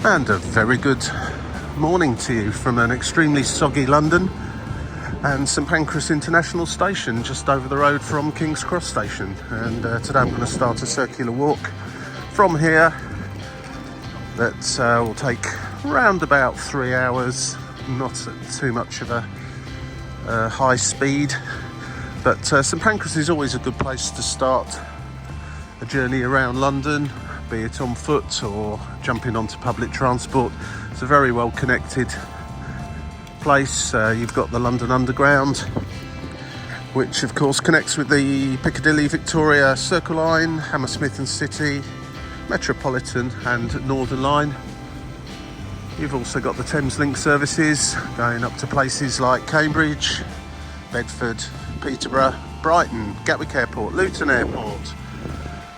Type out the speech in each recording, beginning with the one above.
And a very good morning to you from an extremely soggy London and St Pancras International Station, just over the road from King's Cross Station. And today I'm going to start a circular walk from here that will take around about 3 hours, not at too much of a high speed, but St Pancras is always a good place to start a journey around London, be it on foot or jumping onto public transport. It's a very well connected place. You've got the London Underground, which of course connects with the Piccadilly Victoria Circle Line, Hammersmith and City, Metropolitan and Northern Line. You've also got the ThamesLink services going up to places like Cambridge, Bedford, Peterborough, Brighton, Gatwick Airport, Luton Airport,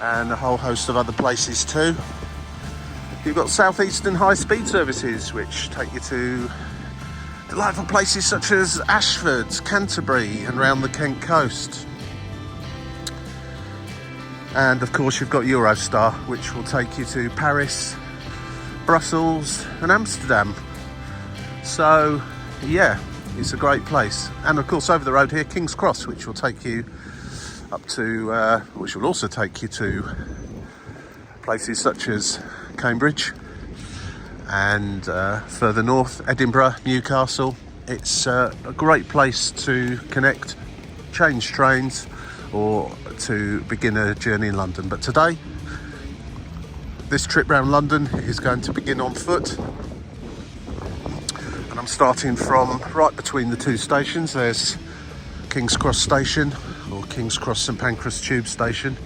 and a whole host of other places too. You've got Southeastern high-speed services which take you to delightful places such as Ashford, Canterbury and around the Kent coast. And of course you've got Eurostar, which will take you to Paris, Brussels and Amsterdam. So yeah, it's a great place. And of course over the road here, King's Cross, which will take you up to, which will also take you to places such as Cambridge and further north, Edinburgh, Newcastle. It's a great place to connect, change trains or to begin a journey in London. But today, this trip round London is going to begin on foot. And I'm starting from right between the two stations. There's King's Cross Station, or King's Cross St Pancras Tube Station.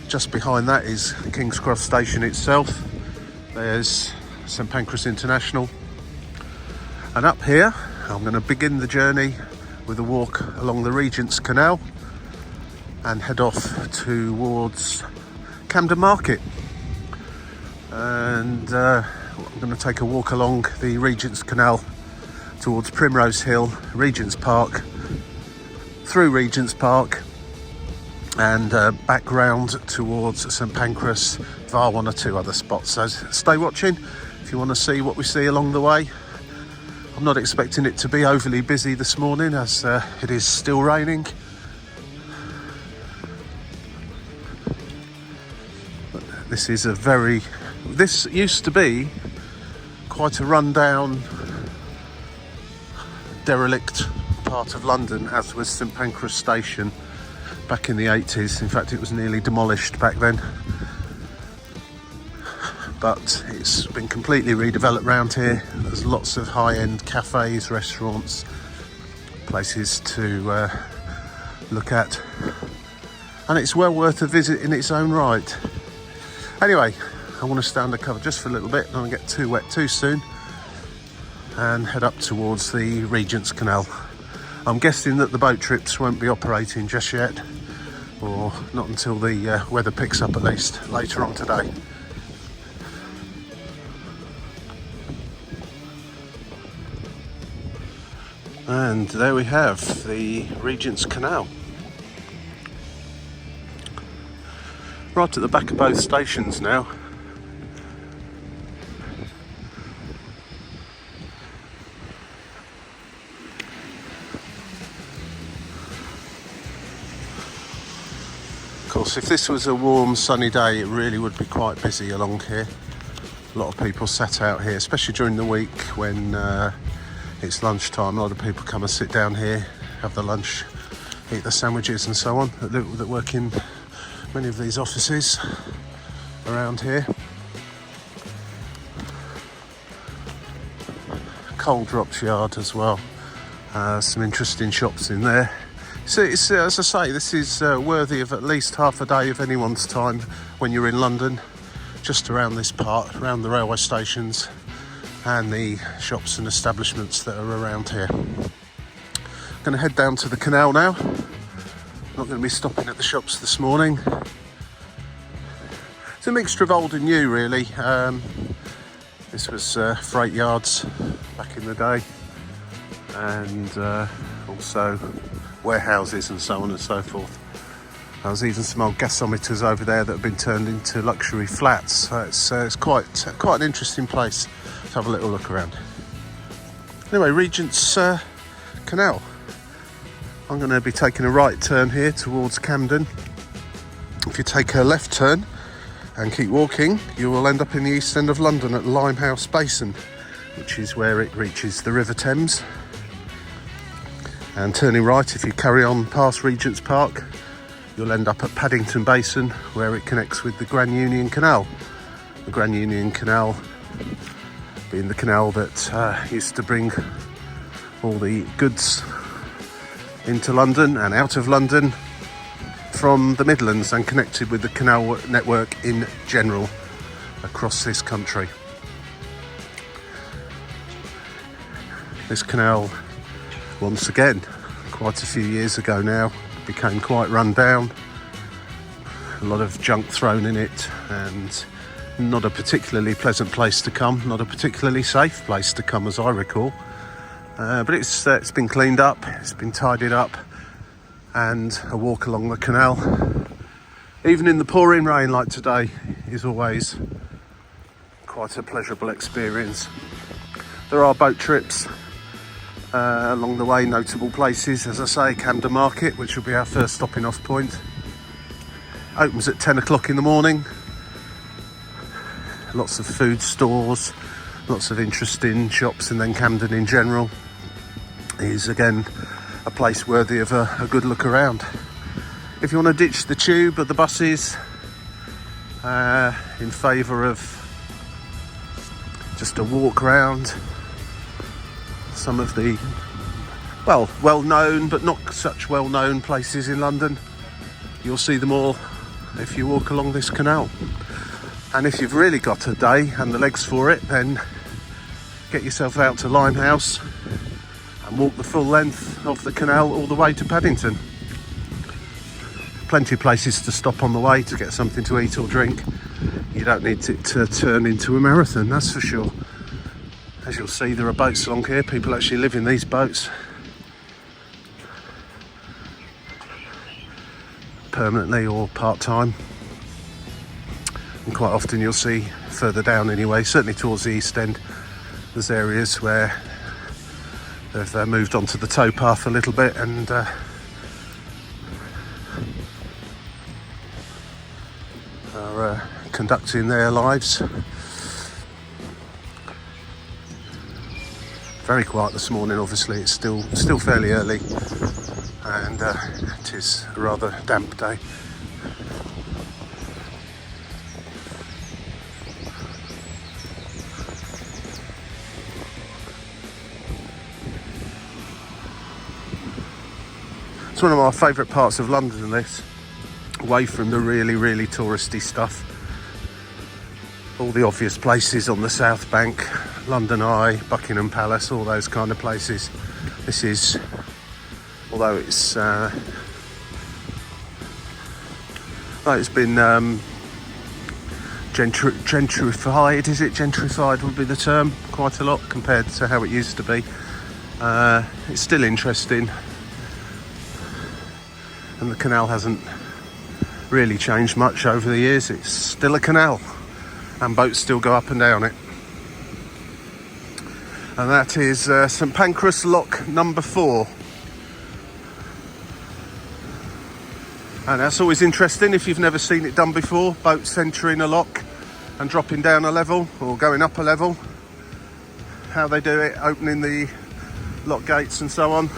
Just behind that is King's Cross Station itself. There's St Pancras International. And up here, I'm going to begin the journey with a walk along the Regents Canal and head off towards Camden Market. And I'm going to take a walk along the Regents Canal towards Primrose Hill, Regent's Park, through Regent's Park and back round towards St Pancras via one or two other spots. So stay watching if you want to see what we see along the way. I'm not expecting it to be overly busy this morning as it is still raining. But this used to be quite a rundown, derelict part of London, as was St Pancras Station back in the 80s. In fact, it was nearly demolished back then. But it's been completely redeveloped around here. There's lots of high-end cafes, restaurants, places to look at. And it's well worth a visit in its own right. Anyway, I want to stay under cover just for a little bit. I don't get too wet too soon. And head up towards the Regent's Canal. I'm guessing that the boat trips won't be operating just yet, or not until the weather picks up, at least later on today. And there we have the Regent's Canal. Right at the back of both stations now. Of course, if this was a warm sunny day, it really would be quite busy along here. A lot of people sat out here, especially during the week when it's lunchtime. A lot of people come and sit down here, have their lunch, eat their sandwiches and so on, that work in many of these offices around here. Coal drops yard as well. Some interesting shops in there. So it's, as I say, this is worthy of at least half a day of anyone's time when you're in London, just around this part, around the railway stations and the shops and establishments that are around here. I'm going to head down to the canal now. Not going to be stopping at the shops this morning. It's a mixture of old and new, really. This was freight yards back in the day, and also warehouses and so on and so forth. There's even some old gasometers over there that have been turned into luxury flats. So it's quite an interesting place to have a little look around. Anyway, Regent's Canal. I'm going to be taking a right turn here towards Camden. If you take a left turn and keep walking, you will end up in the east end of London at Limehouse Basin, which is where it reaches the River Thames. And turning right, if you carry on past Regent's Park, you'll end up at Paddington Basin, where it connects with the Grand Union Canal. The Grand Union Canal being the canal that used to bring all the goods into London and out of London from the Midlands, and connected with the canal network in general across this country. This canal, once again, quite a few years ago now, became quite run down. A lot of junk thrown in it, and not a particularly pleasant place to come, not a particularly safe place to come as I recall. But it's been cleaned up, it's been tidied up, and a walk along the canal, even in the pouring rain like today, is always quite a pleasurable experience. There are boat trips along the way, notable places, as I say, Camden Market, which will be our first stopping off point. Opens at 10 o'clock in the morning. Lots of food stores, lots of interesting shops, and then Camden in general is again a place worthy of a good look around. If you want to ditch the tube or the buses in favour of just a walk around some of the well-known but not such well-known places in London, you'll see them all if you walk along this canal. And if you've really got a day and the legs for it, then get yourself out to Limehouse and walk the full length of the canal all the way to Paddington. Plenty of places to stop on the way to get something to eat or drink. You don't need it to turn into a marathon, that's for sure. As you'll see, there are boats along here. People actually live in these boats permanently or part-time. And quite often you'll see further down anyway, certainly towards the east end, there's areas where they've moved onto the towpath a little bit and are conducting their lives. Very quiet this morning, obviously. It's still fairly early, and it is a rather damp day. It's one of my favourite parts of London, this, away from the really touristy stuff. All the obvious places on the South Bank, London Eye, Buckingham Palace, all those kind of places. This is, although it's been gentrified, is it? Gentrified would be the term, quite a lot compared to how it used to be. It's still interesting, and the canal hasn't really changed much over the years. It's still a canal, and boats still go up and down it. And that is St Pancras Lock number 4. And that's always interesting if you've never seen it done before. Boats entering a lock and dropping down a level or going up a level. How they do it, opening the lock gates and so on.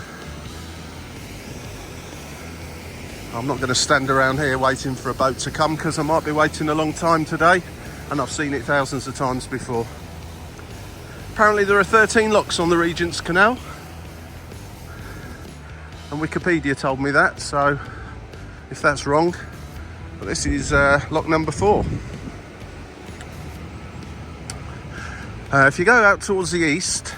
I'm not going to stand around here waiting for a boat to come, because I might be waiting a long time today, and I've seen it thousands of times before. Apparently there are 13 locks on the Regent's Canal, and Wikipedia told me that, so if that's wrong, but this is lock number 4. If you go out towards the east,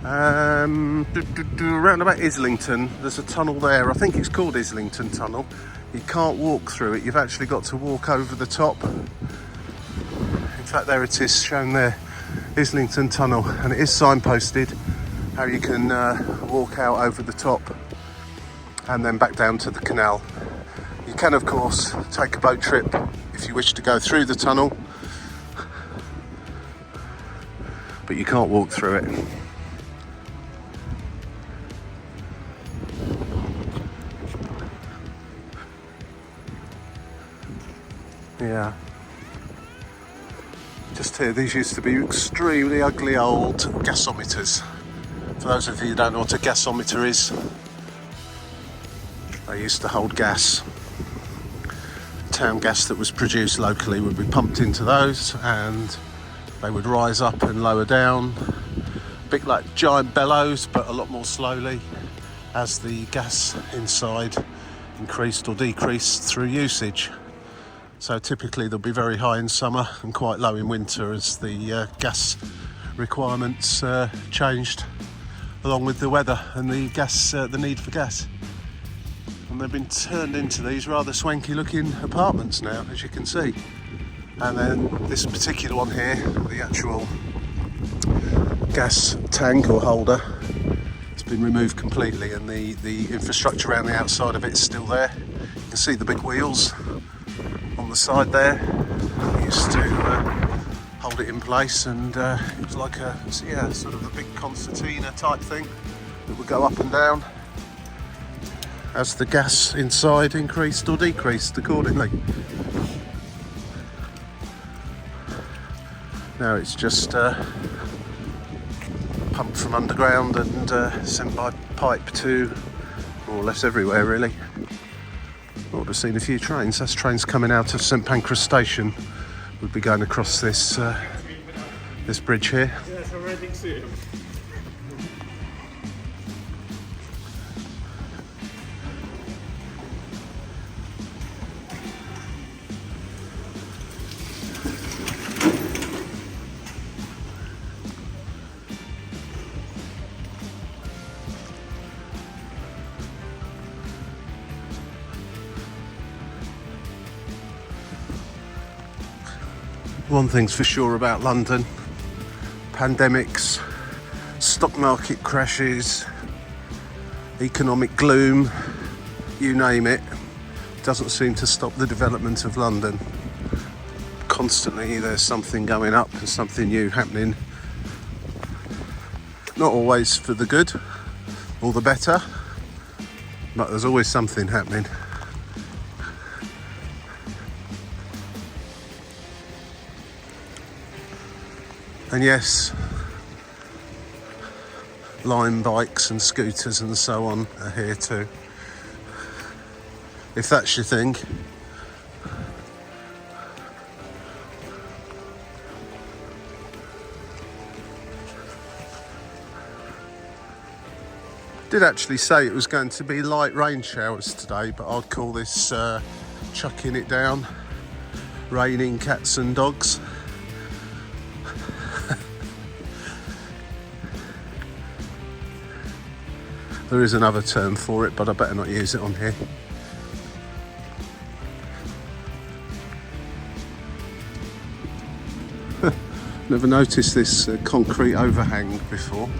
around about Islington, there's a tunnel there. I think it's called Islington Tunnel. You can't walk through it, you've actually got to walk over the top. In fact, there it is, shown there, Islington Tunnel, and it is signposted how you can walk out over the top and then back down to the canal. You can of course take a boat trip if you wish to go through the tunnel, but you can't walk through it. Yeah. Just here, these used to be extremely ugly old gasometers. For those of you who don't know what a gasometer is, they used to hold gas. Town gas that was produced locally would be pumped into those, and they would rise up and lower down, a bit like giant bellows, but a lot more slowly as the gas inside increased or decreased through usage. So typically they'll be very high in summer and quite low in winter as the gas requirements changed along with the weather and the need for gas. And they've been turned into these rather swanky looking apartments now, as you can see. And then this particular one here, the actual gas tank or holder, has been removed completely, and the infrastructure around the outside of it is still there. You can see the big wheels on the side there. It used to hold it in place, and it was like sort of a big concertina type thing that would go up and down as the gas inside increased or decreased accordingly. Now it's just pumped from underground and sent by pipe to more or less everywhere, really. I would have seen a few trains. That's trains coming out of St Pancras station. Would be going across this this bridge here. Yes, I'm ready to see him. One thing's for sure about London: pandemics, stock market crashes, economic gloom, you name it, doesn't seem to stop the development of London. Constantly there's something going up and something new happening. Not always for the good or the better, but there's always something happening. And yes, Lime bikes and scooters and so on are here too, if that's your thing. Did actually say it was going to be light rain showers today, but I'd call this chucking it down, raining cats and dogs. There is another term for it, but I better not use it on here. Never noticed this concrete overhang before.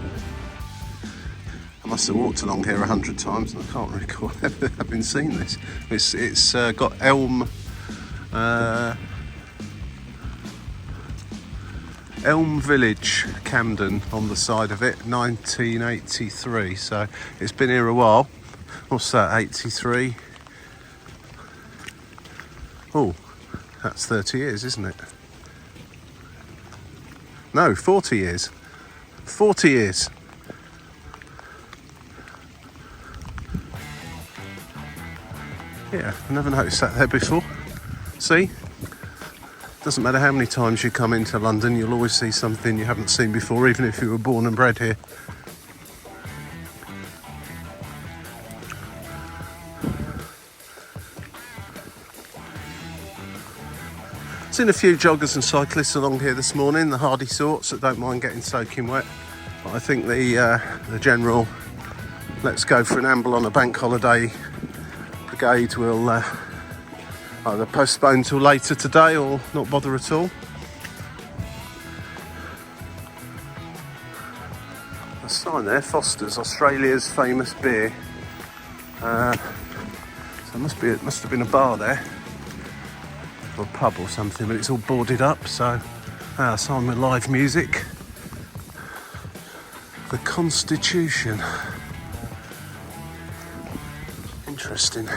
I must have walked along here 100 times and I can't recall ever having seen this. It's got Elm Village, Camden on the side of it, 1983, so it's been here a while. What's that, 83? Oh, that's 30 years, isn't it? No, 40 years. 40 years. Yeah, I never noticed that there before. See? Doesn't matter how many times you come into London, you'll always see something you haven't seen before, even if you were born and bred here. Seen a few joggers and cyclists along here this morning, the hardy sorts that don't mind getting soaking wet. But I think the general let's go for an amble on a bank holiday brigade will either postpone till later today or not bother at all. A sign there, Foster's, Australia's famous beer. So So it must have been a bar there, or a pub or something, but it's all boarded up. So sign with live music. The Constitution. Interesting.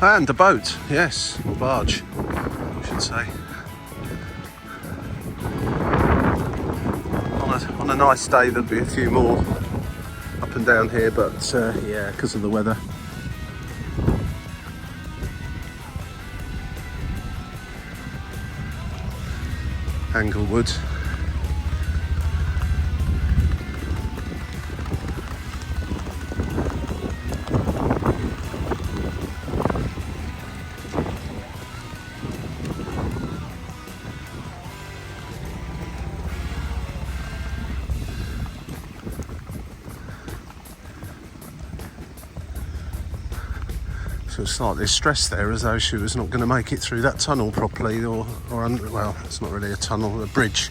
And a boat, yes, or barge, I should say. On a nice day, there'd be a few more up and down here, but yeah, because of the weather. Anglewood. She was slightly stressed there, as though she was not going to make it through that tunnel properly, or well, it's not really a tunnel, a bridge.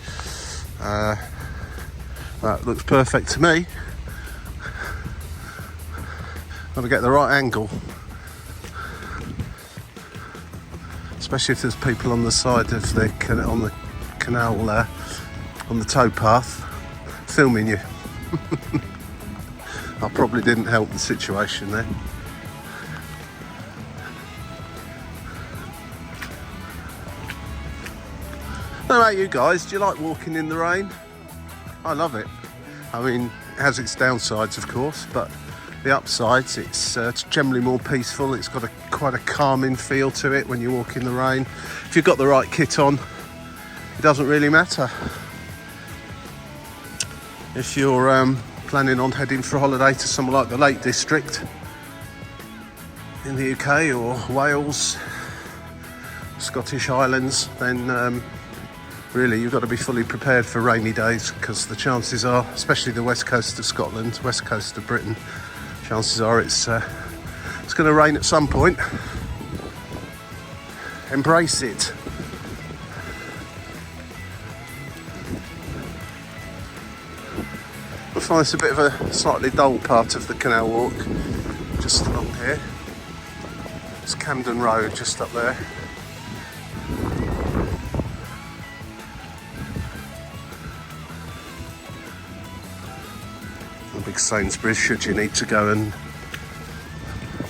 That looks perfect to me. Got to get the right angle, especially if there's people on the side of the on the canal there, on the towpath, filming you. I probably didn't help the situation there. How about you guys? Do you like walking in the rain? I love it. I mean, it has its downsides, of course, but the upsides, it's generally more peaceful. It's got quite a calming feel to it when you walk in the rain. If you've got the right kit on, it doesn't really matter. If you're planning on heading for a holiday to somewhere like the Lake District in the UK, or Wales, Scottish Islands, then really you've got to be fully prepared for rainy days, because the chances are, especially the west coast of Scotland, west coast of Britain, chances are it's going to rain at some point. Embrace it. I find it's a bit of a slightly dull part of the canal walk, just along here. It's Camden Road just up there. Big Sainsbury's, should you need to go and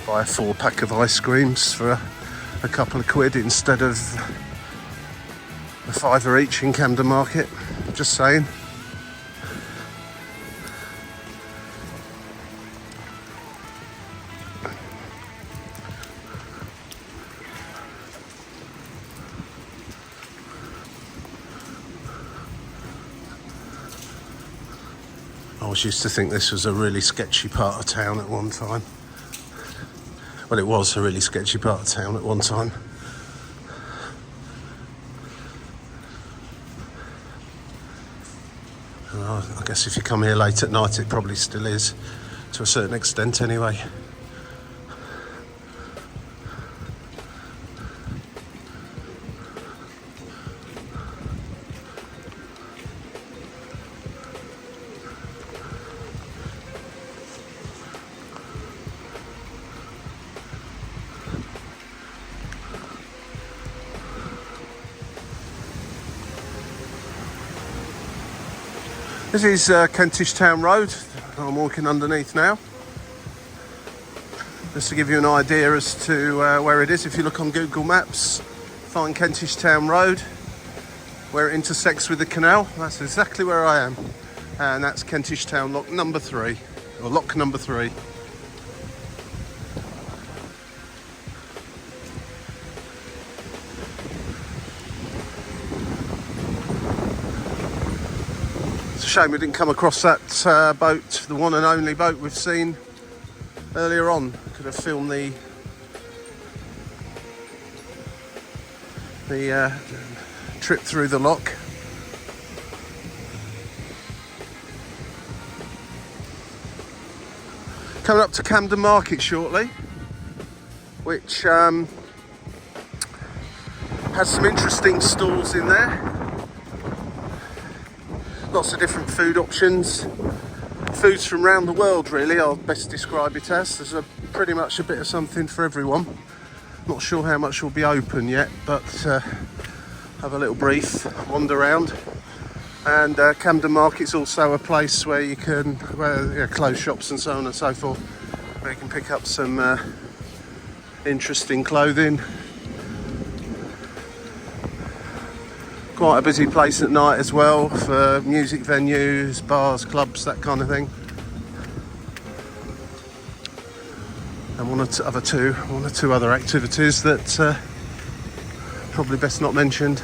buy a 4-pack of ice creams for a couple of quid instead of a £5 each in Camden Market. Just saying. I always used to think this was a really sketchy part of town at one time. Well, it was a really sketchy part of town at one time. I guess if you come here late at night, it probably still is, to a certain extent anyway. This is Kentish Town Road I'm walking underneath now. Just to give you an idea as to where it is, if you look on Google Maps, find Kentish Town Road, where it intersects with the canal, that's exactly where I am. And that's Kentish Town Lock number 3, or lock number 3. Shame we didn't come across that boat, the one and only boat we've seen earlier on. Could have filmed the trip through the lock. Coming up to Camden Market shortly, which has some interesting stalls in there. Lots of different food options. Foods from around the world, really, I'll best describe it as. There's pretty much a bit of something for everyone. Not sure how much will be open yet, but have a little brief wander around. And Camden Market's also a place where you can, clothes shops and so on and so forth, where you can pick up some interesting clothing. Quite a busy place at night as well for music venues, bars, clubs, that kind of thing. And one or two other activities that probably best not mentioned.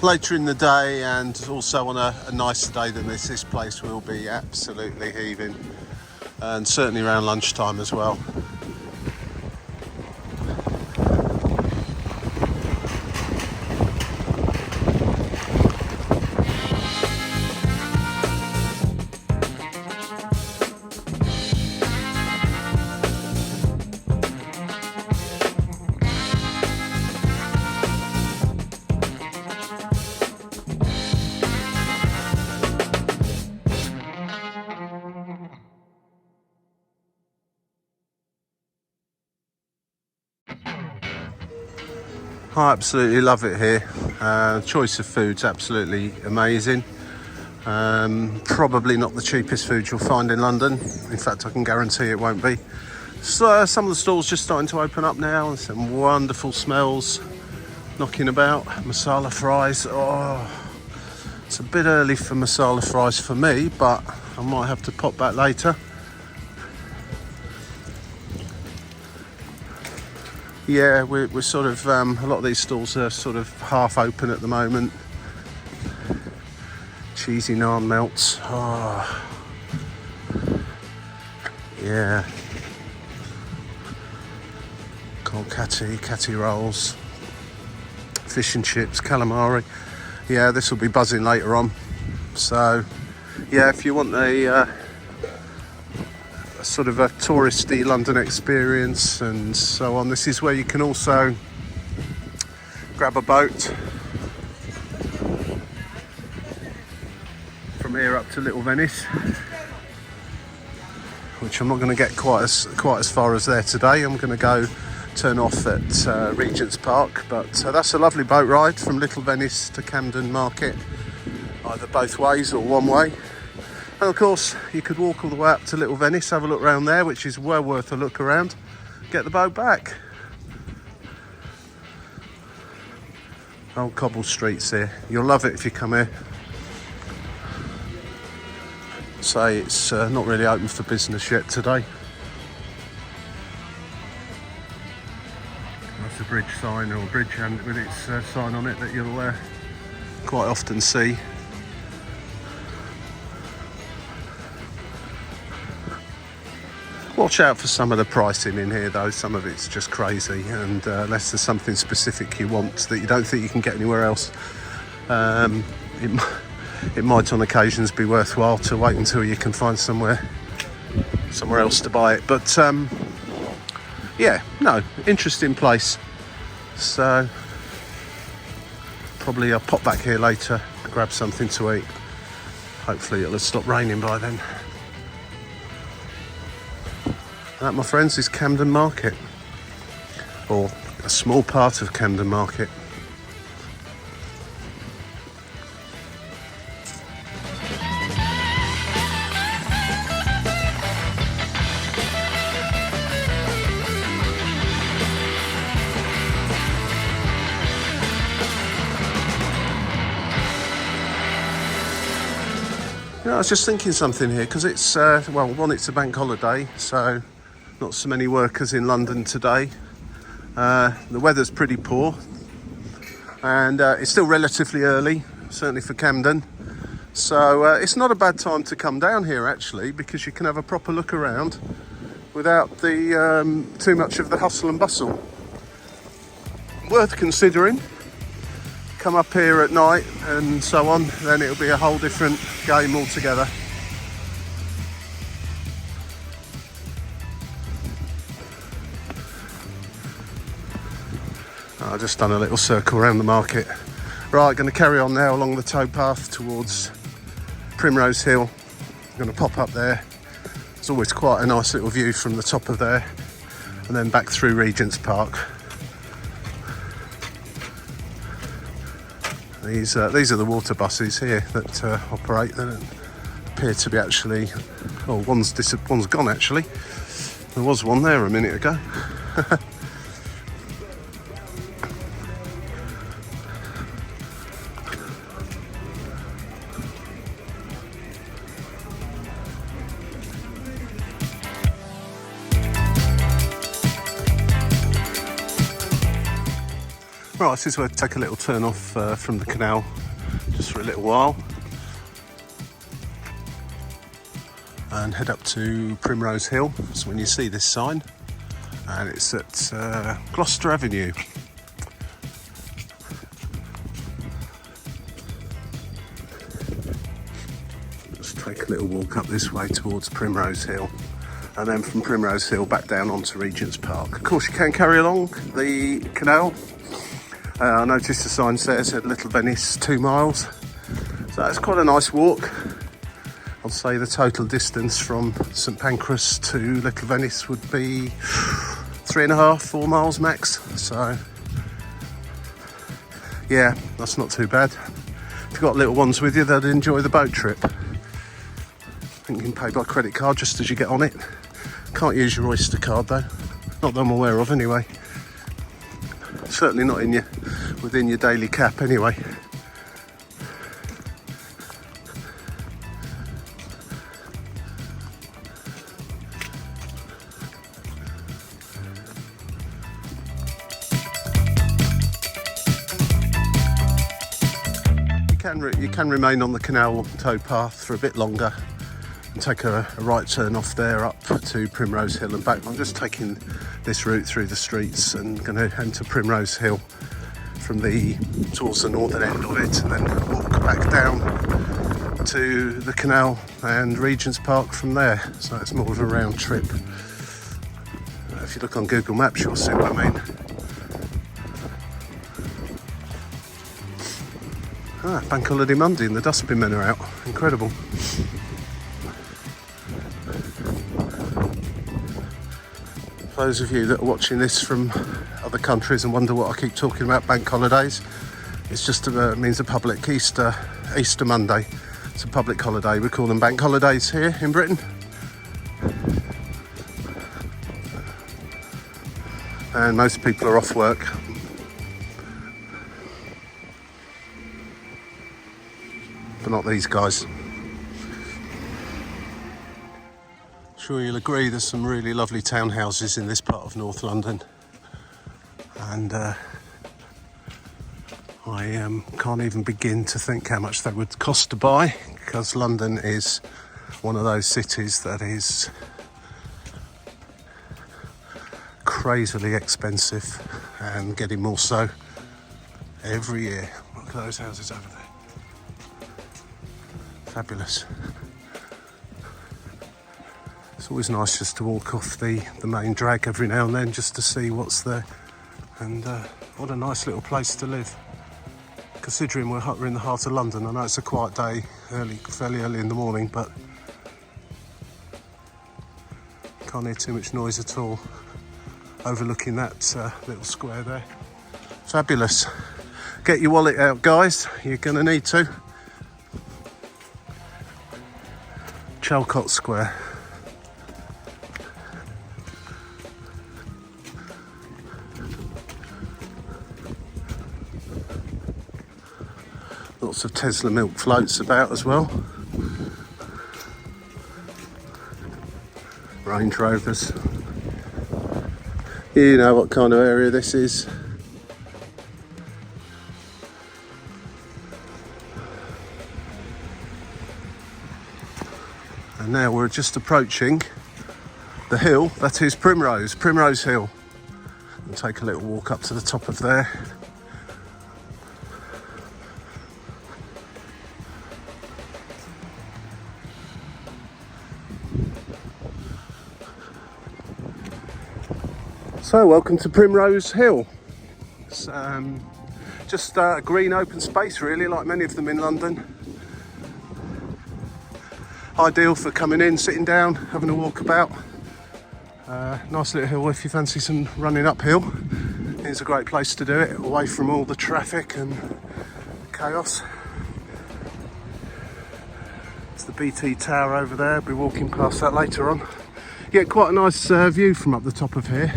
Later in the day, and also on a nicer day than this place will be absolutely heaving, and certainly around lunchtime as well. I absolutely love it here. Choice of food's absolutely amazing. Probably not the cheapest food you'll find in London. In fact, I can guarantee it won't be. So some of the stalls just starting to open up now, and some wonderful smells knocking about. Masala fries. Oh, it's a bit early for masala fries for me, but I might have to pop back later. Yeah, we're sort of, a lot of these stalls are sort of half open at the moment. Cheesy naan melts. Oh, yeah. Kati rolls. Fish and chips, calamari. Yeah, this will be buzzing later on. So, yeah, if you want a sort of a touristy London experience and so on, this is where you can also grab a boat from here up to Little Venice, which I'm not going to get quite as far as there today. I'm going to go turn off at Regent's Park, but that's a lovely boat ride from Little Venice to Camden Market, either both ways or one way. And of course, you could walk all the way up to Little Venice, have a look around there, which is well worth a look around, get the boat back. Old cobble streets here. You'll love it if you come here. Say it's not really open for business yet today. That's a bridge sign, or a bridge hand with its sign on it that you'll quite often see. Watch out for some of the pricing in here though, some of it's just crazy, and unless there's something specific you want that you don't think you can get anywhere else, it might on occasions be worthwhile to wait until you can find somewhere else to buy it. But yeah, no, interesting place. So probably I'll pop back here later, grab something to eat. Hopefully it'll have stopped raining by then. That, my friends, is Camden Market, or a small part of Camden Market. was just thinking something here, because it's, well, one, it's a bank holiday, so not so many workers in London today. The weather's pretty poor, and it's still relatively early, certainly for Camden. So it's not a bad time to come down here, actually, because you can have a proper look around without the too much of the hustle and bustle. Worth considering. Come up here at night and so on, then it'll be a whole different game altogether. I've just done a little circle around the market. Right, going to carry on now along the towpath towards Primrose Hill. I'm going to pop up there. It's always quite a nice little view from the top of there, and then back through Regent's Park. These are the water buses here that operate. They don't appear to be actually... Oh, one's gone actually. There was one there a minute ago. Right, this is where to take a little turn off from the canal, just for a little while, and head up to Primrose Hill. So when you see this sign, and it's at Gloucester Avenue. Just take a little walk up this way towards Primrose Hill, and then from Primrose Hill back down onto Regent's Park. Of course, you can carry along the canal. I noticed the sign says at Little Venice 2 miles, so that's quite a nice walk. I'll say the total distance from St Pancras to Little Venice would be 3.5, 4 miles max, so yeah, that's not too bad. If you've got little ones with you, they'd enjoy the boat trip. I think you can pay by credit card just as you get on it. Can't use your Oyster card though, not that I'm aware of anyway. Certainly not within your daily cap anyway. You can remain on the canal towpath for a bit longer and take a right turn off there up to Primrose Hill and back. I'm just taking this route through the streets and going to enter Primrose Hill from towards the northern end of it, and then walk back down to the canal and Regent's Park from there. So it's more of a round trip. If you look on Google Maps, you'll see what I mean. Bank holiday Monday and the dustbin men are out. Incredible. For those of you that are watching this from other countries and wonder what I keep talking about bank holidays, it's just means a public Easter Monday. It's a public holiday. We call them bank holidays here in Britain. And most people are off work. But not these guys. Sure you'll agree there's some really lovely townhouses in this part of North London, and I can't even begin to think how much they would cost to buy, because London is one of those cities that is crazily expensive and getting more so every year. Look at those houses over there. Fabulous. It's always nice just to walk off the main drag every now and then just to see what's there. And what a nice little place to live. Considering we're in the heart of London, I know it's a quiet day, fairly early in the morning, but can't hear too much noise at all. Overlooking that little square there. Fabulous. Get your wallet out, guys. You're going to need to. Chalcott Square. Lots of Tesla milk floats about as well. Range Rovers. You know what kind of area this is. And now we're just approaching the hill that is Primrose Hill. We'll take a little walk up to the top of there. So welcome to Primrose Hill. It's just a green open space really, like many of them in London. Ideal for coming in, sitting down, having a walk about. Nice little hill if you fancy some running uphill. It's a great place to do it, away from all the traffic and chaos. It's the BT Tower over there, I'll be walking past that later on. You get quite a nice view from up the top of here.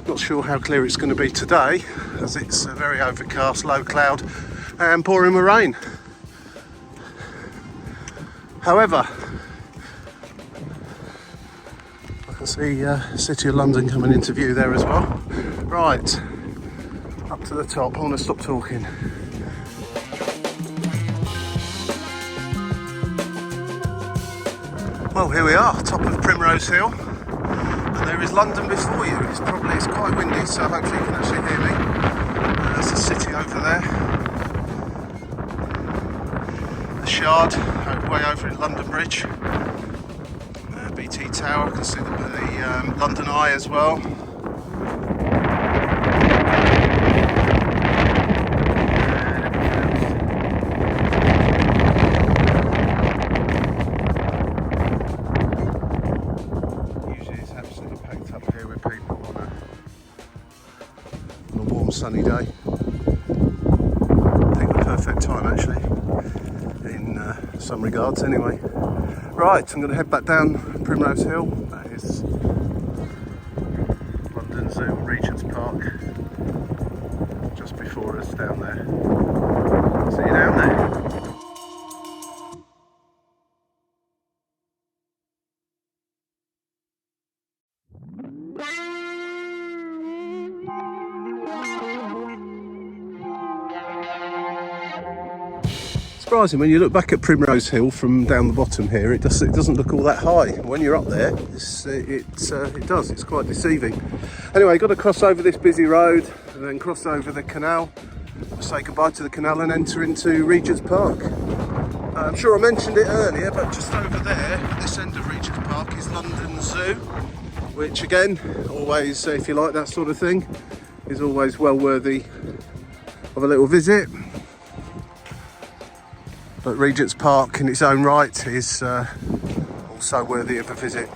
Not sure how clear it's going to be today, as it's very overcast, low cloud and pouring with rain. However, I can see City of London coming into view there as well. Right, up to the top. I want to stop talking. Well, here we are, top of Primrose Hill. And there is London before you. It's quite windy, so hopefully you can actually hear me. There's the city over there. The Shard, way over in London Bridge. BT Tower, I can see the London Eye as well. Sunny day. I think the perfect time actually, in some regards anyway. Right, I'm going to head back down Primrose Hill. That is London Zoo, Regent's Park, just before us down there. See you down there. Surprising when you look back at Primrose Hill from down the bottom here, it doesn't look all that high. When you're up there, it does. It's quite deceiving. Anyway, got to cross over this busy road and then cross over the canal, say goodbye to the canal and enter into Regent's Park. I'm sure I mentioned it earlier, but just over there, at this end of Regent's Park, is London Zoo, which again, always, if you like that sort of thing, is always well worthy of a little visit. But Regent's Park in its own right is also worthy of a visit,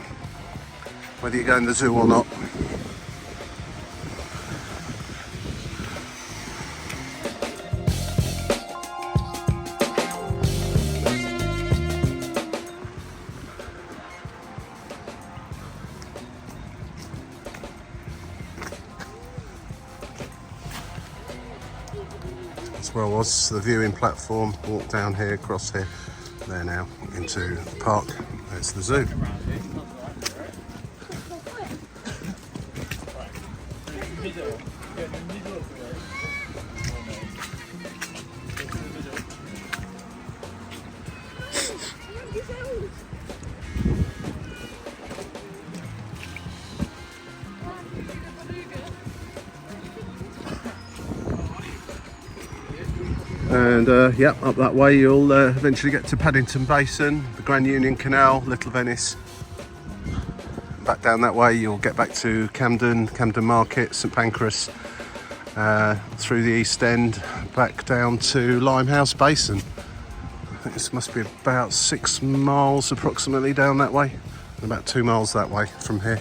whether you go in the zoo or not. As well was the viewing platform, walk down here, across here, there now, into the park. There's the zoo. And yep, up that way you'll eventually get to Paddington Basin, the Grand Union Canal, Little Venice. Back down that way you'll get back to Camden, Camden Market, St Pancras, through the East End, back down to Limehouse Basin. I think this must be about 6 miles approximately down that way, and about 2 miles that way from here.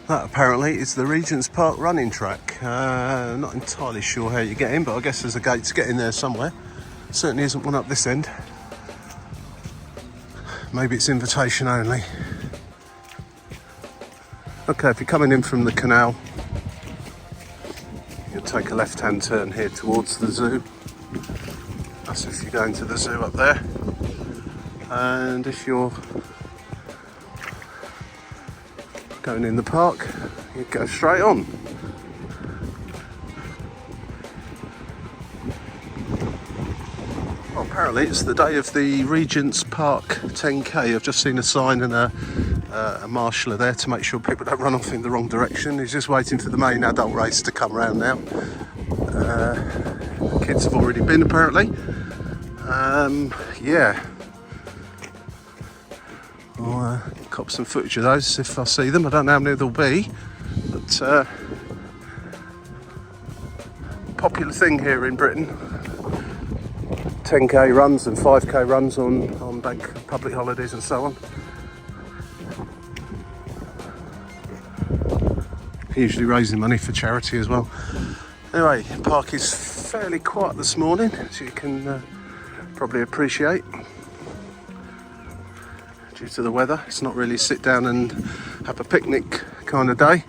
That apparently is the Regent's Park running track. Not entirely sure how you get in, but I guess there's a gate to get in there somewhere. Certainly isn't one up this end. Maybe it's invitation only. Okay, if you're coming in from the canal, you'll take a left-hand turn here towards the zoo. That's if you're going to the zoo up there. And if you're going in the park, you go straight on. Well, apparently it's the day of the Regents Park 10k. I've just seen a sign and a marshaller there to make sure people don't run off in the wrong direction. He's just waiting for the main adult race to come round now. Kids have already been, apparently. Yeah. I'll cop some footage of those if I see them. I don't know how many there'll be, but popular thing here in Britain. 10k runs and 5k runs on public holidays and so on. Usually raising money for charity as well. Anyway, the park is fairly quiet this morning, as you can probably appreciate. Due to the weather, it's not really sit down and have a picnic kind of day.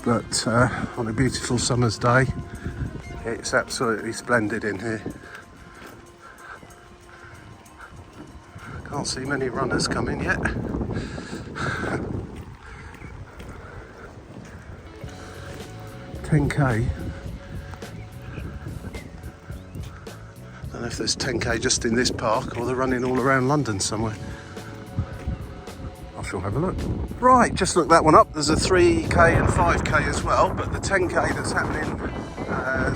But on a beautiful summer's day, it's absolutely splendid in here. Can't see many runners coming yet. $10k. I don't know if there's 10k just in this park or they're running all around London somewhere. I shall have a look. Right, just looked that one up. There's a 3k and 5k as well, but the 10k that's happening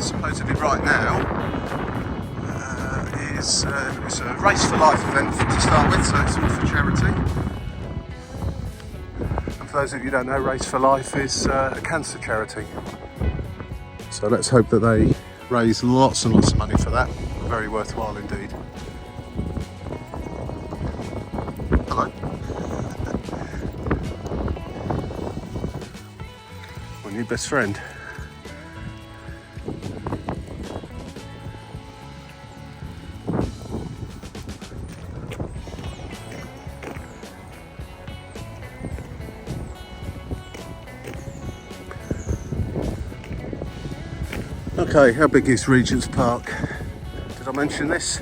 supposedly right now is it's a Race for Life event to start with, so it's all for charity. And for those of you who don't know, Race for Life is a cancer charity. So let's hope that they raise lots and lots of money for that. Very worthwhile indeed. Hello. My new best friend. Okay, how big is Regent's Park? Did I mention this?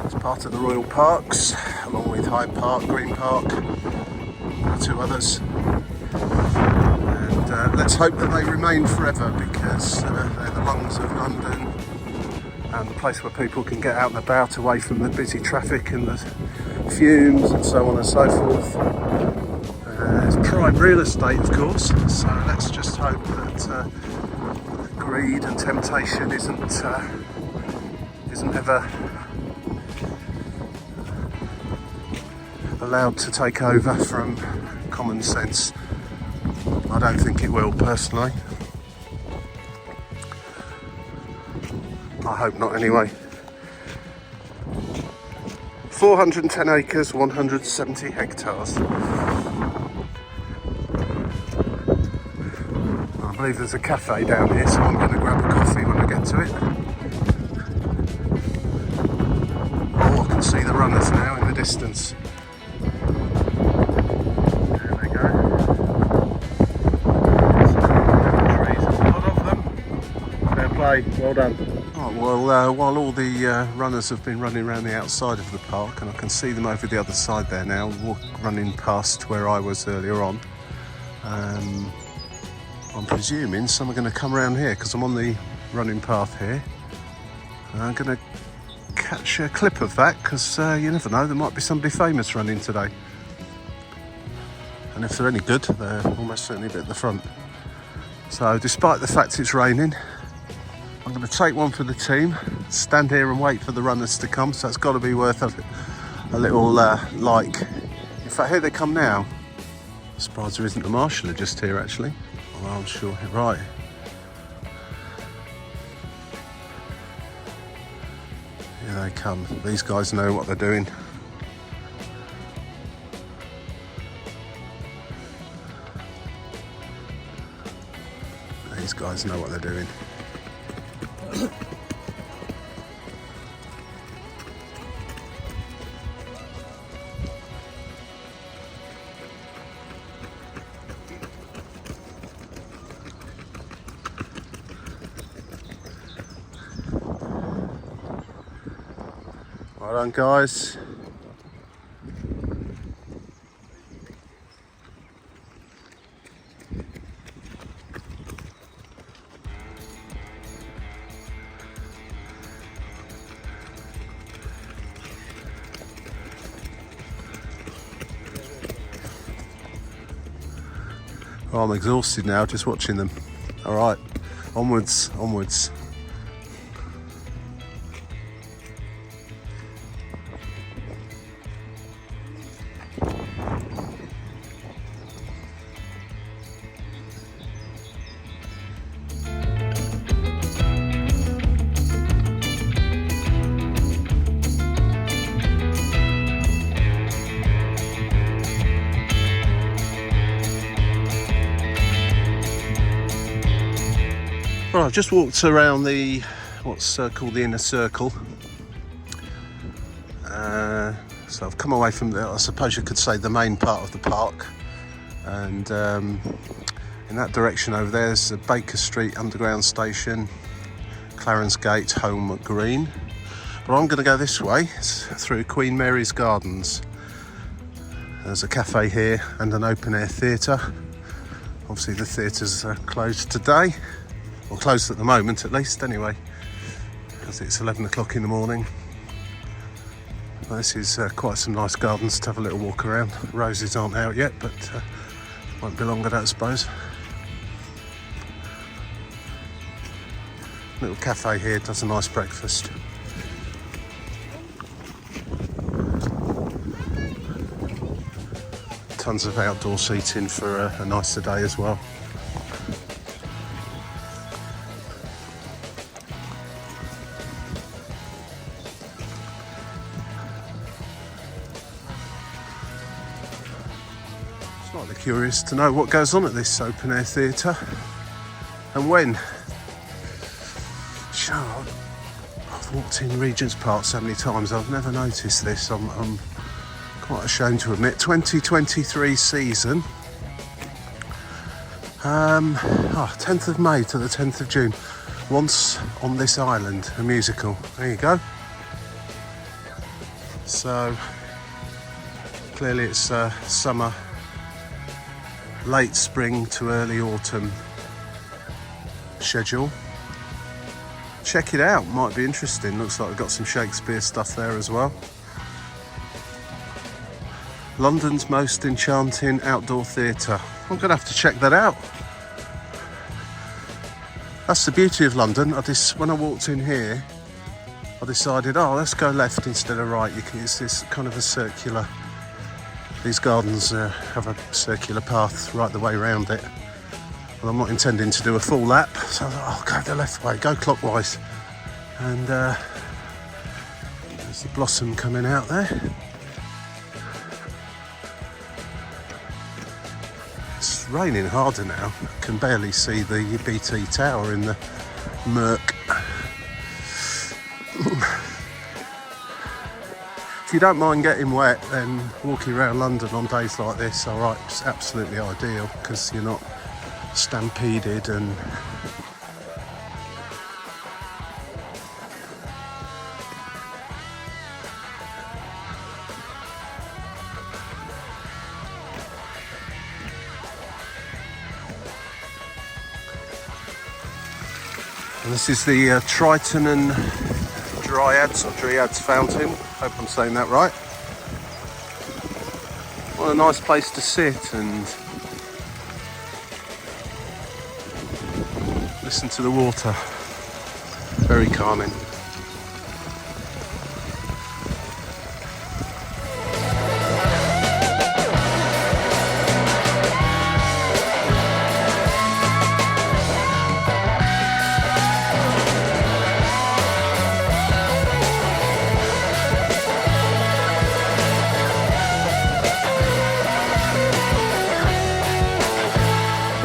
It's part of the Royal Parks, along with Hyde Park, Green Park, and two others. And let's hope that they remain forever, because they're the lungs of London and the place where people can get out and about away from the busy traffic and the fumes and so on and so forth. It's prime real estate, of course, so let's just hope that greed and temptation isn't ever allowed to take over from common sense. I don't think it will, personally. I hope not, anyway. 410 acres, 170 hectares. I believe there's a cafe down here, so I'm going to grab a coffee when I get to it. Oh, I can see the runners now in the distance. There they go. Trees, a lot of them. Fair play, well done. Oh, well, while all the runners have been running around the outside of the park, and I can see them over the other side there now, running past where I was earlier on. I'm presuming some are going to come around here because I'm on the running path here. I'm going to catch a clip of that because you never know, there might be somebody famous running today. And if they're any good, they're almost certainly a bit at the front. So despite the fact it's raining, I'm going to take one for the team, stand here and wait for the runners to come, so it's got to be worth a little like. In fact, here they come now. I'm surprised there isn't a marshaller just here actually. Well, I'm sure, right. Here they come. These guys know what they're doing. These guys know what they're doing. Well done, guys. Oh, I'm exhausted now just watching them. All right, onwards, onwards. Well, I've just walked around the what's called the inner circle. So I've come away from the, I suppose you could say, the main part of the park, and in that direction over there is the Baker Street Underground Station, Clarence Gate, Home Green. But I'm going to go this way through Queen Mary's Gardens. There's a cafe here and an open air theatre. Obviously the theatre's closed today. Or closed at the moment, at least, anyway, because it's 11 o'clock in the morning. Well, this is quite some nice gardens to have a little walk around. Roses aren't out yet, but won't be long, I don't suppose. Little cafe here does a nice breakfast. Tons of outdoor seating for a nicer day as well. Slightly curious to know what goes on at this open air theatre and when. I've walked in Regent's Park so many times, I've never noticed this. I'm quite ashamed to admit. 2023 season, 10th of May to the 10th of June. Once on This Island, a musical. There you go. So clearly it's summer, late spring to early autumn schedule. Check it out, might be interesting. Looks like we've got some Shakespeare stuff there as well. London's most enchanting outdoor theatre. I'm going to have to check that out. That's the beauty of London. When I walked in here, I decided, let's go left instead of right. It's this kind of a circular, these gardens have a circular path right the way around it. Well, I'm not intending to do a full lap, so I thought, I'll go the left way, go clockwise. And there's the blossom coming out there. It's raining harder now. I can barely see the BT Tower in the murk. If you don't mind getting wet, then walking around London on days like this, alright, it's absolutely ideal because you're not stampeded and this is the Triton and Dryads fountain. Hope I'm saying that right. What a nice place to sit and listen to the water. Very calming.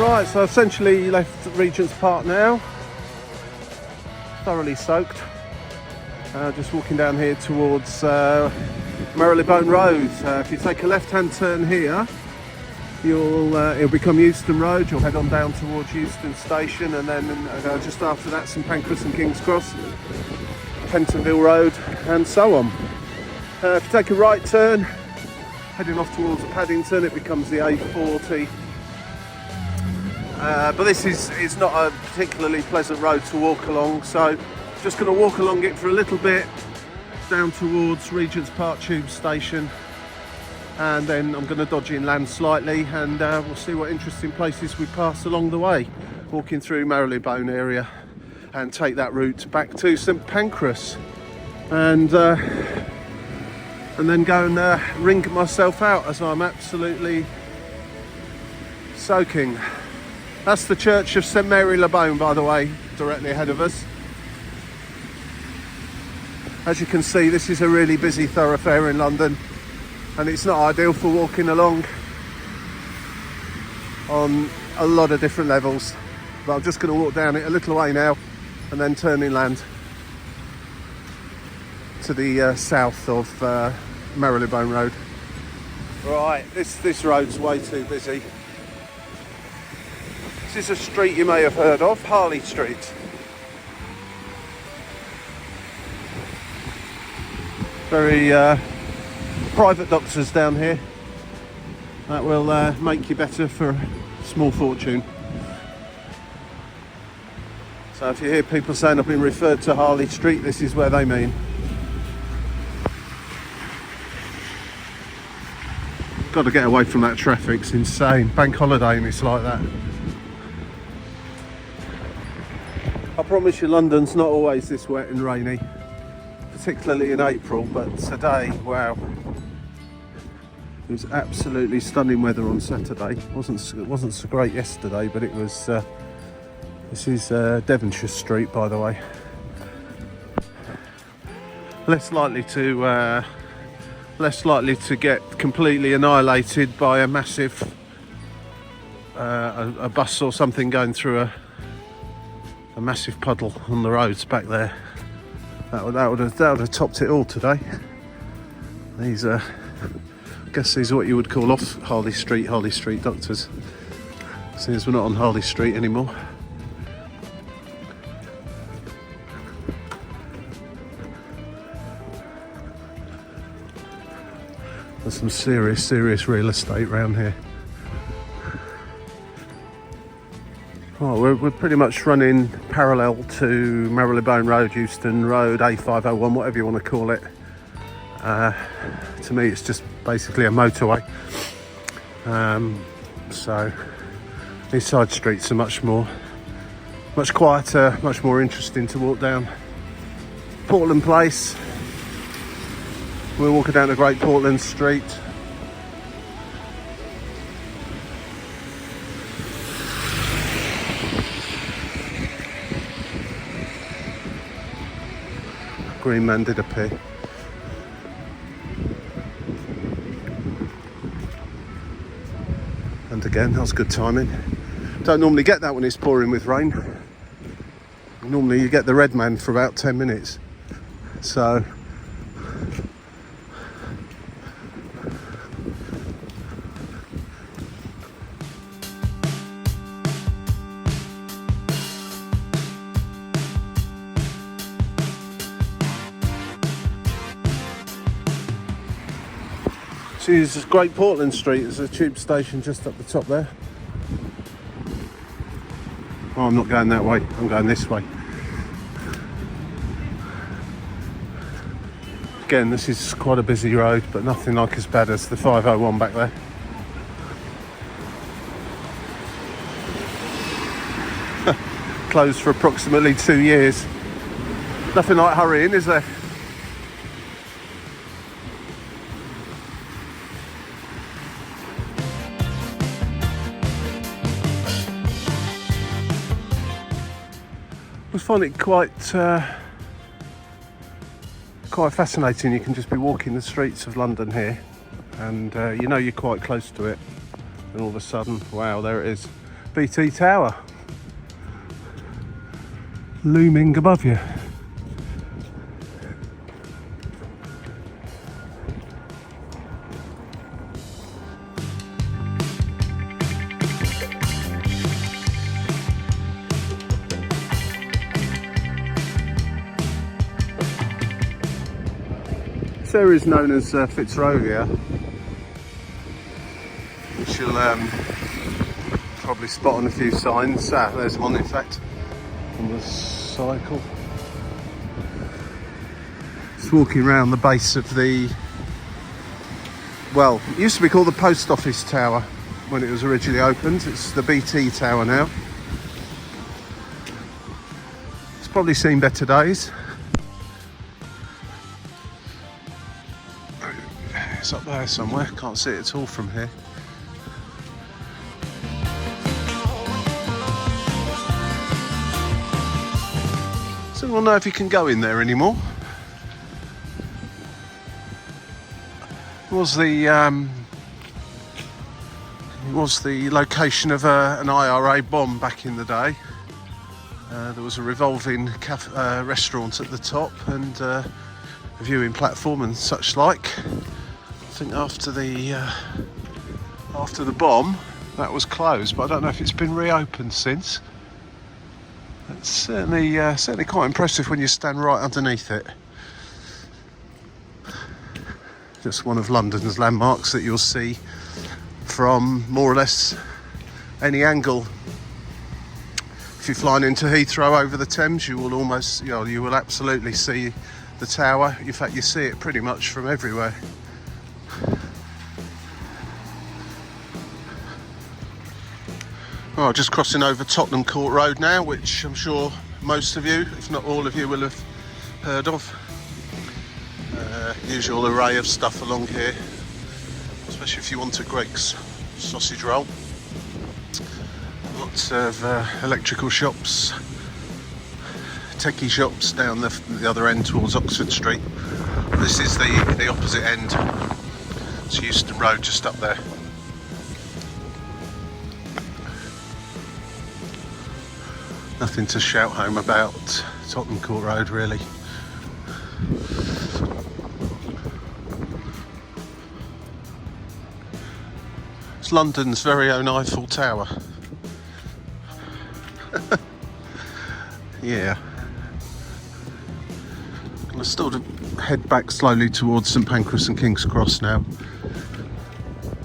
Right, so I've essentially left Regent's Park now, thoroughly soaked. Just walking down here towards Marylebone Road. If you take a left-hand turn here, it'll become Euston Road. You'll head on down towards Euston Station, and then just after that, St Pancras and King's Cross, Pentonville Road, and so on. If you take a right turn, heading off towards Paddington, it becomes the A40. But this is not a particularly pleasant road to walk along, so just going to walk along it for a little bit down towards Regent's Park Tube Station, and then I'm going to dodge inland slightly, and we'll see what interesting places we pass along the way, walking through Marylebone area, and take that route back to St Pancras, and then go and wring myself out as I'm absolutely soaking. That's the Church of St Marylebone, by the way, directly ahead of us. As you can see, this is a really busy thoroughfare in London, and it's not ideal for walking along on a lot of different levels. But I'm just going to walk down it a little way now and then turn inland to the south of Marylebone Road. Right, this road's way too busy. This is a street you may have heard of, Hawley Street. Very private doctors down here. That will make you better for a small fortune. So if you hear people saying I've been referred to Hawley Street, this is where they mean. Got to get away from that traffic, it's insane. Bank holiday and it's like that. I promise you London's not always this wet and rainy, particularly in April, but today, wow. It was absolutely stunning weather on Saturday. It wasn't so great yesterday, but it was, this is Devonshire Street, by the way. Less likely to get completely annihilated by a massive a bus or something going through a massive puddle on the roads back there. That would have topped it all today. These I guess these are what you would call off Hawley Street doctors, since we're not on Hawley Street anymore. There's some serious real estate around here. Oh, we're pretty much running parallel to Marylebone Road, Euston Road, A501, whatever you want to call it. To me, it's just basically a motorway. So these side streets are much quieter, much more interesting to walk down. Portland Place. We're walking down a Great Portland Street. Green man did appear. And again, that was good timing. Don't normally get that when it's pouring with rain. Normally you get the red man for about 10 minutes. So this is Great Portland Street. There's a tube station just up the top there. Oh, I'm not going that way, I'm going this way. Again, this is quite a busy road, but nothing like as bad as the 501 back there. Closed for approximately 2 years. Nothing like hurrying, is there? I find it quite fascinating. You can just be walking the streets of London here, and you know you're quite close to it, and all of a sudden, wow, there it is, BT Tower looming above you. This area is known as Fitzrovia, which you'll probably spot on a few signs. There's one in fact on the cycle. It's walking around the base of the, well, it used to be called the Post Office Tower when it was originally opened. It's the BT Tower now. It's probably seen better days. It's up there somewhere, can't see it at all from here. Does anyone know if you can go in there anymore? It was the location of an IRA bomb back in the day. There was a revolving restaurant at the top and a viewing platform and such like. I think after the bomb that was closed, but I don't know if it's been reopened since. It's certainly quite impressive when you stand right underneath it. Just one of London's landmarks that you'll see from more or less any angle. If you're flying into Heathrow over the Thames, you will absolutely see the tower. In fact, you see it pretty much from everywhere. Oh, just crossing over Tottenham Court Road now, which I'm sure most of you, if not all of you, will have heard of. Usual array of stuff along here, especially if you want a Greg's sausage roll. Lots of electrical shops, techie shops down the other end towards Oxford Street. This is the opposite end. It's Euston Road just up there. Nothing to shout home about Tottenham Court Road, really. It's London's very own Eiffel Tower. Yeah. Gonna start to head back slowly towards St Pancras and King's Cross now.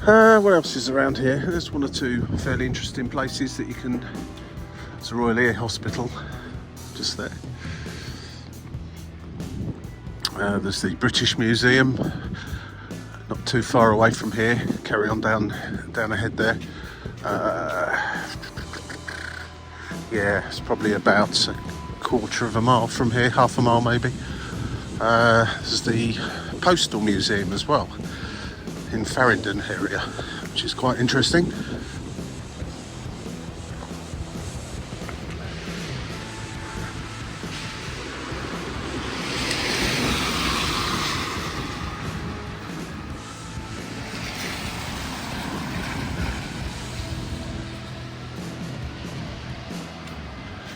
What else is around here? There's one or two fairly interesting places that you can. It's a Royal Ear Hospital, just there. There's the British Museum, not too far away from here. Carry on down ahead there. Yeah, it's probably about a quarter of a mile from here, half a mile maybe. There's the Postal Museum as well, in Farringdon area, which is quite interesting.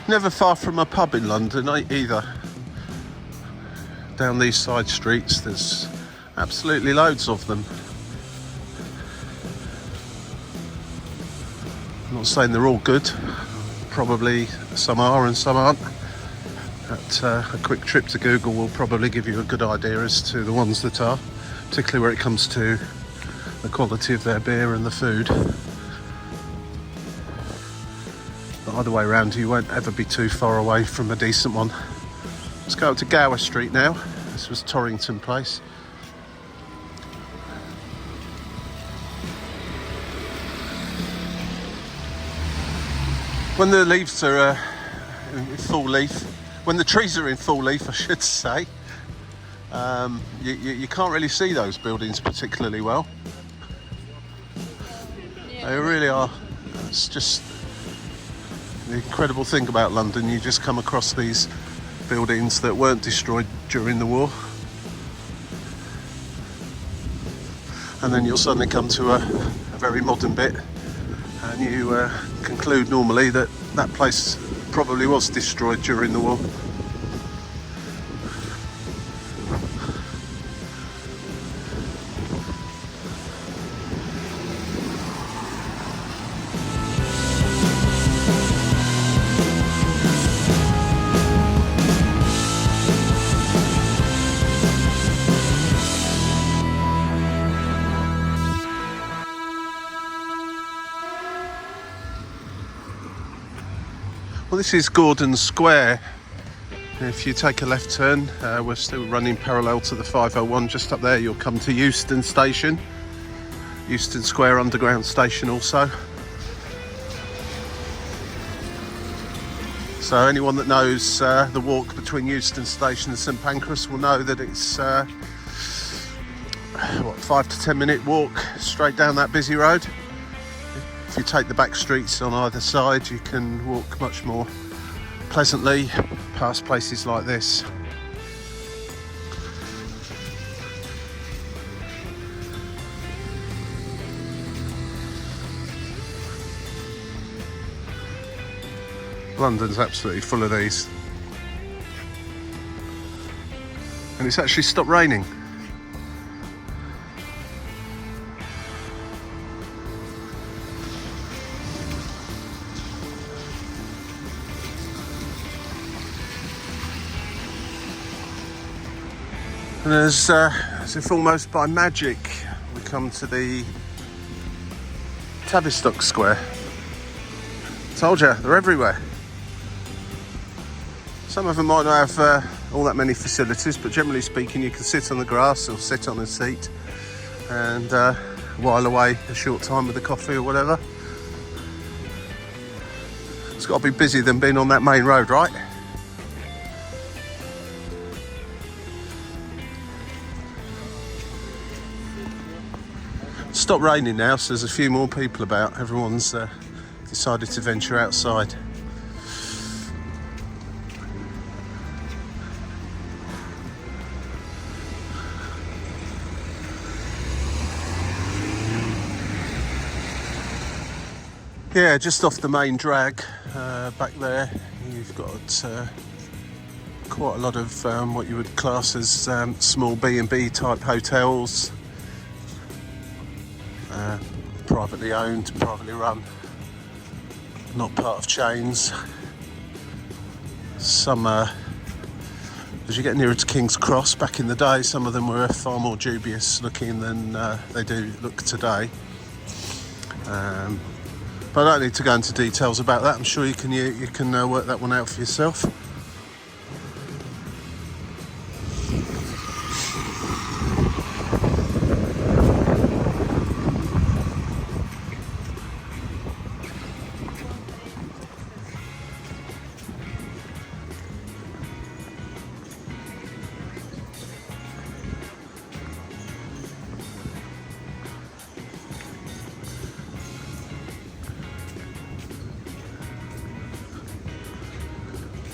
Never far from a pub in London either. Down these side streets, there's absolutely loads of them. I'm not saying they're all good. Probably some are and some aren't. But a quick trip to Google will probably give you a good idea as to the ones that are, particularly where it comes to the quality of their beer and the food. Either way around, you won't ever be too far away from a decent one. Let's go up to Gower Street now. This was Torrington Place. When the leaves are in full leaf, when the trees are in full leaf, I should say, you can't really see those buildings particularly well. They really are. It's just the incredible thing about London, you just come across these buildings that weren't destroyed during the war, and then you'll suddenly come to a very modern bit, and you conclude normally that that place probably was destroyed during the war. this is Gordon Square. If you take a left turn, we're still running parallel to the 501. Just up there you'll come to Euston Station. Euston Square Underground Station also. So anyone that knows the walk between Euston Station and St Pancras will know that it's 5 to 10 minute walk straight down that busy road. If you take the back streets on either side, you can walk much more pleasantly past places like this. London's absolutely full of these. And it's actually stopped raining. And as if almost by magic, we come to the Tavistock Square. Told you, they're everywhere. Some of them might not have all that many facilities, but generally speaking, you can sit on the grass or sit on a seat and while away a short time with a coffee or whatever. It's got to be busier than being on that main road, right? It's stopped raining now, so there's a few more people about. Everyone's decided to venture outside. Yeah, just off the main drag, back there, you've got quite a lot of what you would class as small B&B type hotels, privately owned, privately run, not part of chains. Some, as you get nearer to King's Cross, back in the day, some of them were far more dubious looking than they do look today. But I don't need to go into details about that. I'm sure you can work that one out for yourself.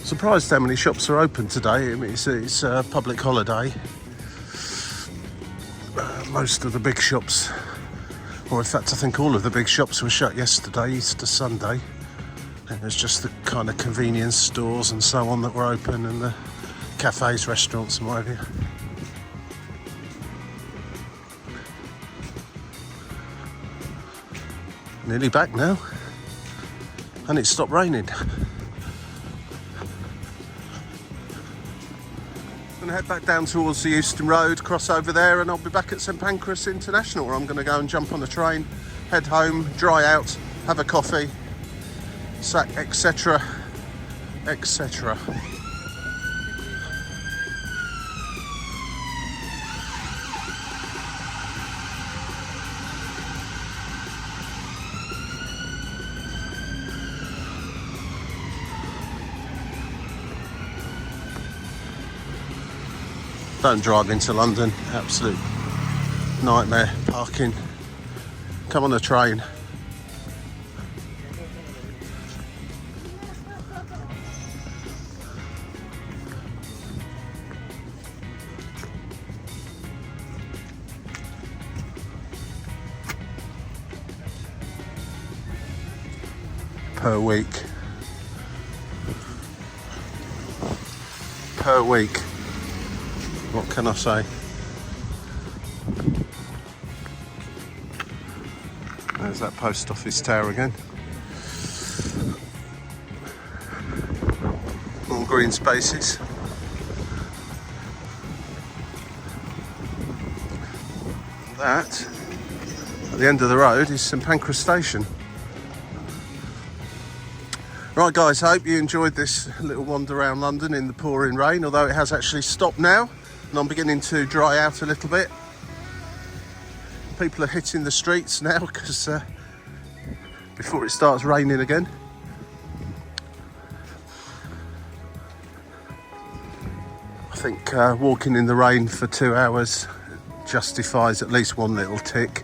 Surprised how many shops are open today. I mean, it's a public holiday. Most of the big shops, or in fact I think all of the big shops were shut yesterday, Easter Sunday. And there's just the kind of convenience stores and so on that were open, and the cafes, restaurants and what have you. Nearly back now. And it stopped raining. I'm going to head back down towards the Euston Road, cross over there, and I'll be back at St Pancras International, where I'm going to go and jump on a train, head home, dry out, have a coffee, etc, etc. Don't drive into London, absolute nightmare parking. Come on a train. Per week. Per week. What can I say? There's that post office tower again. More green spaces. That, at the end of the road, is St Pancras Station. Right guys, I hope you enjoyed this little wander around London in the pouring rain, although it has actually stopped now and I'm beginning to dry out a little bit. People are hitting the streets now because before it starts raining again. I think walking in the rain for 2 hours justifies at least one little tick.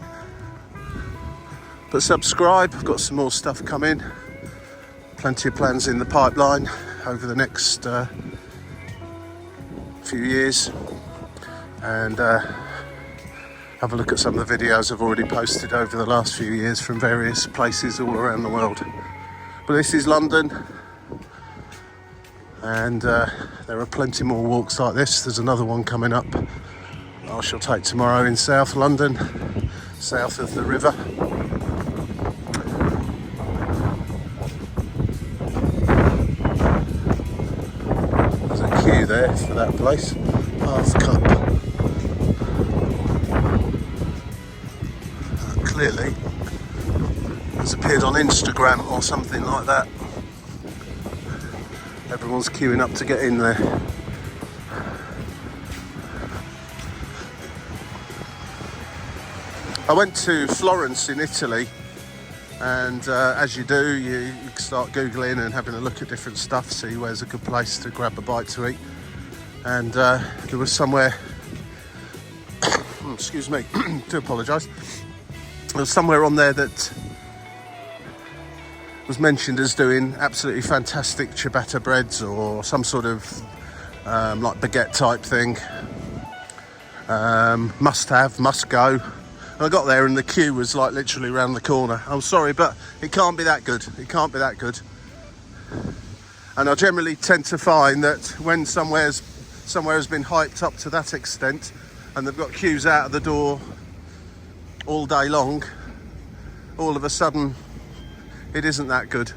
But subscribe, I've got some more stuff coming. Plenty of plans in the pipeline over the next few years, and have a look at some of the videos I've already posted over the last few years from various places all around the world. But this is London, and there are plenty more walks like this. There's another one coming up I shall take tomorrow in South London, south of the river. Queue there for that place. Half Cup. Clearly has appeared on Instagram or something like that. Everyone's queuing up to get in there. I went to Florence in Italy, and as you do, you start googling and having a look at different stuff, see where's a good place to grab a bite to eat. And there was somewhere excuse me, do apologise, there was somewhere on there that was mentioned as doing absolutely fantastic ciabatta breads or some sort of like baguette type thing. Must go. I got there and the queue was like literally around the corner. I'm sorry, but it can't be that good. It can't be that good. And I generally tend to find that when somewhere has been hyped up to that extent and they've got queues out of the door all day long, all of a sudden it isn't that good.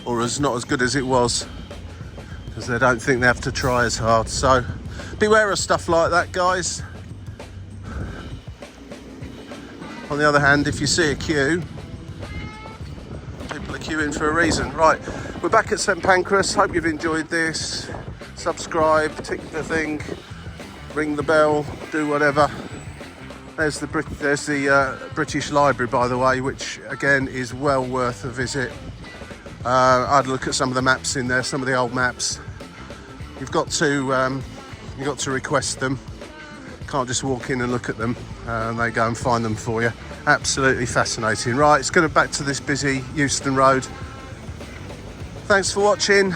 Or as not as good as it was, because they don't think they have to try as hard. So beware of stuff like that, guys. On the other hand, if you see a queue, people are queuing for a reason. Right, we're back at St Pancras. Hope you've enjoyed this. Subscribe, tick the thing, ring the bell, do whatever. There's the British Library, by the way, which again is well worth a visit. I'd look at some of the maps in there, some of the old maps. You've got to request them. Can't just walk in and look at them. They go and find them for you. Absolutely fascinating. Right, it's going back to this busy Euston Road. Thanks for watching.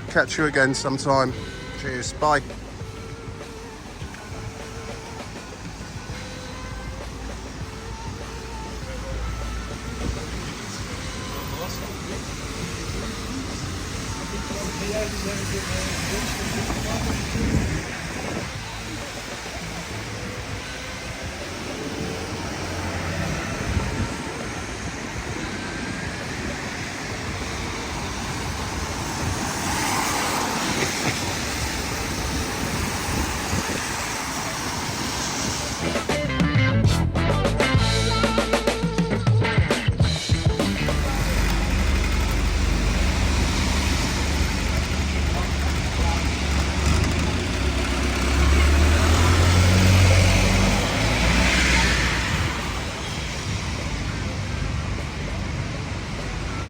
Catch you again sometime. Cheers. Bye. Ja,